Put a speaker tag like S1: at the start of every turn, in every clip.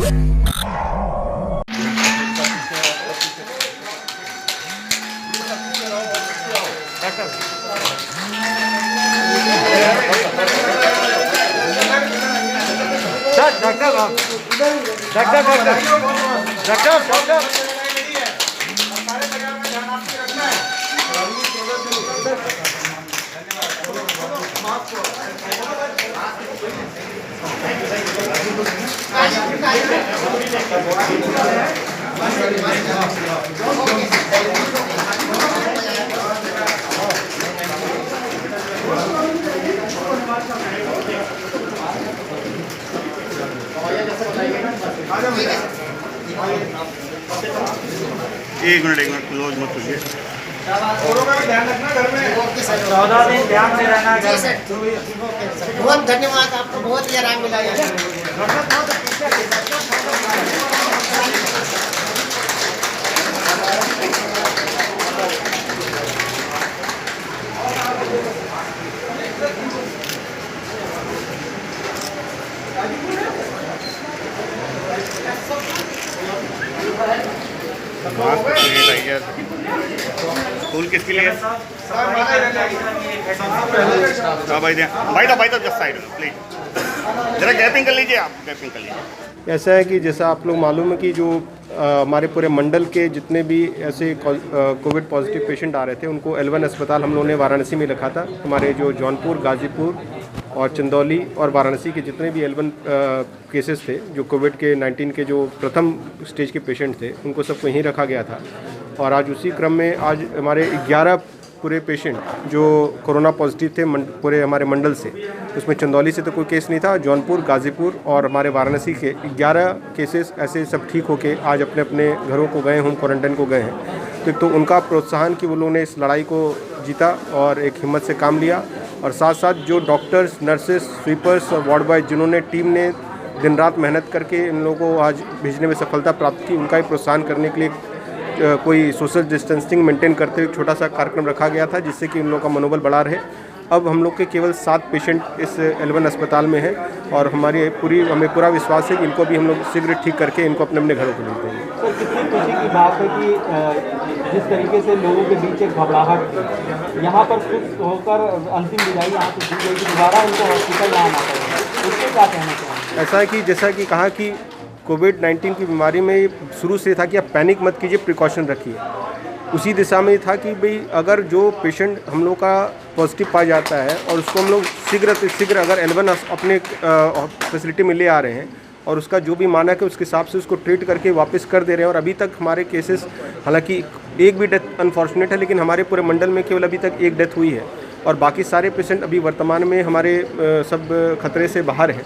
S1: एक minute close मत करिए।
S2: ध्यान रखना घर में
S3: 14 दिन ध्यान में रहना घर में।
S2: बहुत धन्यवाद आपको, बहुत ही आराम मिला है।
S1: स्कूल किसके लिए? भाई तो जस्ट साइड प्लीज, जरा गैपिंग कर लीजिए, आप गैपिंग कर लीजिए।
S4: ऐसा है कि जैसा आप लोग मालूम है कि जो हमारे पूरे मंडल के जितने भी ऐसे कोविड पॉजिटिव पेशेंट आ रहे थे उनको L1 अस्पताल हम लोगों ने वाराणसी में रखा था। हमारे जो जौनपुर, गाजीपुर और चंदौली और वाराणसी के जितने भी L1 केसेस थे, जो कोविड के 19 के जो प्रथम स्टेज के पेशेंट थे, उनको सबको यहीं रखा गया था। और आज उसी क्रम में आज हमारे 11 पूरे पेशेंट जो कोरोना पॉजिटिव थे पूरे हमारे मंडल से, उसमें चंदौली से तो कोई केस नहीं था, जौनपुर, गाजीपुर और हमारे वाराणसी के 11 केसेस ऐसे सब ठीक होके आज अपने अपने घरों को गए, होम क्वारंटाइन को गए हैं। तो उनका प्रोत्साहन कि वो लोगों ने इस लड़ाई को जीता और एक हिम्मत से काम लिया। और साथ साथ जो डॉक्टर्स, नर्सेस, स्वीपर्स और वार्ड बॉयज जिन्होंने टीम ने दिन रात मेहनत करके इन लोगों को आज भेजने में सफलता प्राप्त की, उनका ही प्रोत्साहन करने के लिए कोई सोशल डिस्टेंसिंग मेंटेन करते हुए छोटा सा कार्यक्रम रखा गया था, जिससे कि उन लोगों का मनोबल बढ़ा रहे। अब हम लोग के केवल 7 पेशेंट इस L1 अस्पताल में हैं और हमें पूरा विश्वास है कि इनको भी हम लोग शीघ्र ठीक करके इनको अपने अपने घरों को ले जाएंगे।
S3: तो कितनी खुशी की बात है कि जिस तरीके से लोगों के बीच एक घबराहट थी, यहाँ पर खुश होकर अंतिम विदाई यहाँ से दी गई कि दोबारा उनको हॉस्पिटल ना आना पड़ेगा, उससे क्या कहना चाहेंगे?
S4: ऐसा है कि जैसा कि कहा कि कोविड-19 की बीमारी में शुरू से था कि आप पैनिक मत कीजिए, प्रिकॉशन रखिए। उसी दिशा में था कि भाई अगर जो पेशेंट हम लोग का पॉजिटिव पाया जाता है और उसको हम लोग शीघ्र से शीघ्र अगर L1 अपने फैसिलिटी में ले आ रहे हैं और उसका जो भी मानक है उसके हिसाब से उसको ट्रीट करके वापस कर दे रहे हैं। और अभी तक हमारे केसेस, हालांकि एक भी डेथ अनफॉर्चुनेट है, लेकिन हमारे पूरे मंडल में केवल अभी तक एक डेथ हुई है और बाकी सारे पेशेंट अभी वर्तमान में हमारे सब खतरे से बाहर हैं।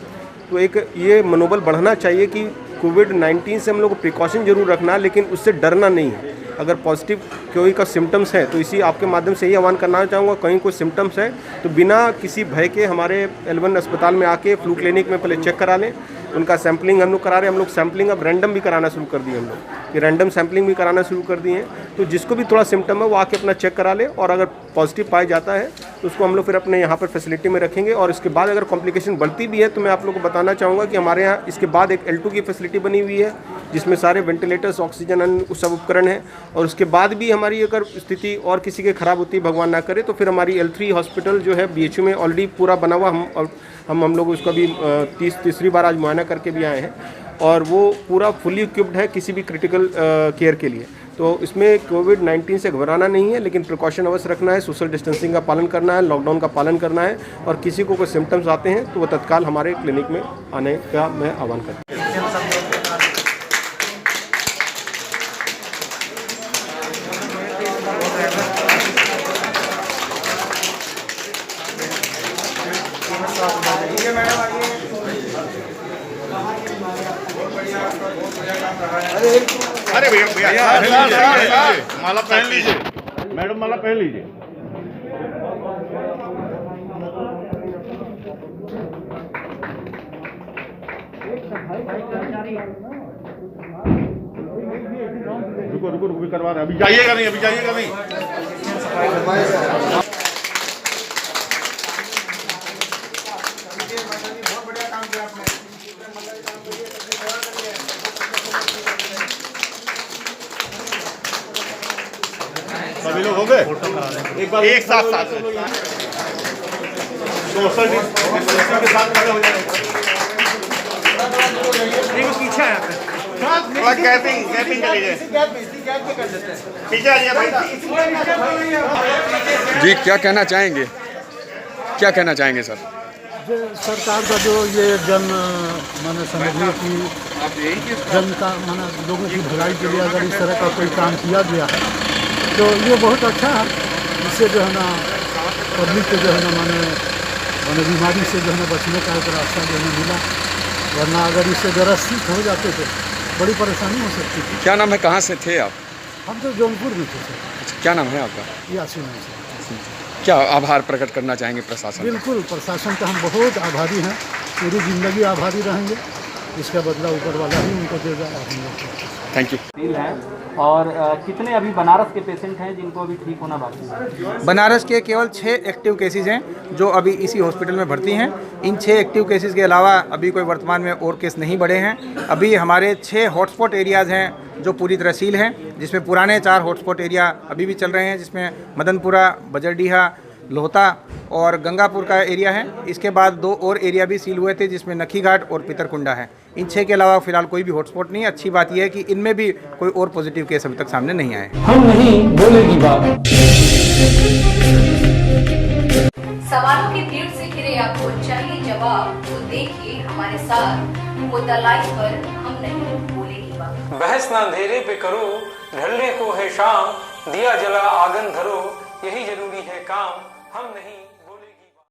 S4: तो एक ये मनोबल बढ़ना चाहिए कि कोविड-19 से हम लोग को प्रिकॉशन जरूर रखना है, लेकिन उससे डरना नहीं है। अगर पॉजिटिव कोई का सिम्टम्स है तो इसी आपके माध्यम से यही आह्वान करना चाहूँगा, कहीं कोई सिम्टम्स है तो बिना किसी भय के हमारे L1 अस्पताल में आके फ्लू क्लिनिक में पहले चेक करा लें। उनका सैम्पलिंग हम लोग करा रहे हैं। हम लोग सैम्पलिंग अब रैंडम भी कराना शुरू कर दिए, हम लोग ये रैंडम सैम्पलिंग भी कराना शुरू कर दिए हैं। तो जिसको भी थोड़ा सिम्टम है वो आके अपना चेक करा ले और अगर पॉजिटिव पाया जाता है तो उसको हम लोग फिर अपने यहाँ पर फैसिलिटी में रखेंगे। और इसके बाद अगर कॉम्प्लिकेशन बढ़ती भी है तो मैं आप लोग को बताना चाहूँगा कि हमारे यहाँ इसके बाद एक L2 की फैसिलिटी बनी हुई है, जिसमें सारे वेंटिलेटर्स, ऑक्सीजन, अन्य सब उपकरण हैं। और उसके बाद भी हमारी अगर स्थिति और किसी के खराब होती है, भगवान ना करे, तो फिर हमारी L3 हॉस्पिटल जो है BHU में ऑलरेडी पूरा बना हुआ, हम लोग उसका भी तीसरी बार आज मुआयना करके भी आए हैं और वो पूरा फुली इक्विप्ड है किसी भी क्रिटिकल केयर के लिए। तो इसमें कोविड-19 से घबराना नहीं है, लेकिन प्रिकॉशन अवश्य रखना है, सोशल डिस्टेंसिंग का पालन करना है, लॉकडाउन का पालन करना है। और किसी को कोई सिम्टम्स आते हैं तो वो तत्काल हमारे क्लिनिक में आने का मैं आह्वान करता हूँ।
S1: अरे भैया माला पहन लीजिए, मैडम माला पहन लीजिए। रुको करवा रहे, अभी जाइएगा नहीं, बहुत बढ़िया काम किया आपने। हो गए एक बार एक साथ सोशल डिस्टेंसिंग के साथ खड़े हो जाए।
S3: पीछे है
S1: थोड़ा गैपिंग करिए, पीछे आ जाइए भाई।
S5: जी क्या कहना चाहेंगे, क्या कहना चाहेंगे सर?
S6: सरकार का जो ये जन माने समझिए कि जनता माने लोगों की भलाई के लिए अगर इस तरह का कोई काम किया गया है तो ये बहुत अच्छा है। इससे जो है ना पब्लिक को जो है ना माने बीमारी से जो है ना बचने का एक रास्ता जो है मिला, वरना अगर इससे ग्रसित हो जाते थे बड़ी परेशानी हो सकती थी।
S5: क्या नाम है, कहाँ से थे आप?
S6: हम तो जौनपुर में थे सर।
S5: क्या नाम है आपका?
S6: यासीन है सर।
S5: क्या आभार प्रकट करना चाहेंगे प्रशासन?
S6: बिल्कुल, प्रशासन का हम बहुत आभारी हैं, पूरी ज़िंदगी आभारी रहेंगे। इसका बदला ऊपर वाला ही उनको देगा।
S5: Thank you.
S3: है और कितने अभी बनारस के पेशेंट हैं जिनको अभी ठीक होना बाकी है?
S7: बनारस के केवल 6 एक्टिव केसेस हैं जो अभी इसी हॉस्पिटल में भर्ती हैं। इन 6 एक्टिव केसेस के अलावा अभी कोई वर्तमान में और केस नहीं बढ़े हैं। अभी हमारे 6 हॉटस्पॉट एरियाज़ हैं जो पूरी तरह सील हैं, जिसमें पुराने 4 हॉटस्पॉट एरिया अभी भी चल रहे हैं, जिसमें मदनपुरा, बजरडीहा, लोहता और गंगापुर का एरिया है। इसके बाद 2 और एरिया भी सील हुए थे, जिसमें नखी घाट और पितरकुंडा है। इन 6 के अलावा फिलहाल कोई भी हॉटस्पॉट नहीं है। अच्छी बात यह है कि इनमें भी कोई और पॉजिटिव केस अभी तक सामने नहीं आए।
S3: हम नहीं बोलेगी बात।
S8: सवालों की भीड़ से घिरे आपको चाहिए जवाब, तो देखिए हमारे साथ मुद्दा लाइव पर हम नहीं बोलेगी बात।
S9: बहस ना अंधेरे पे करो, ढलने को है शाम, दिया जला आंगन धरो, यही जरूरी है काम, हम नहीं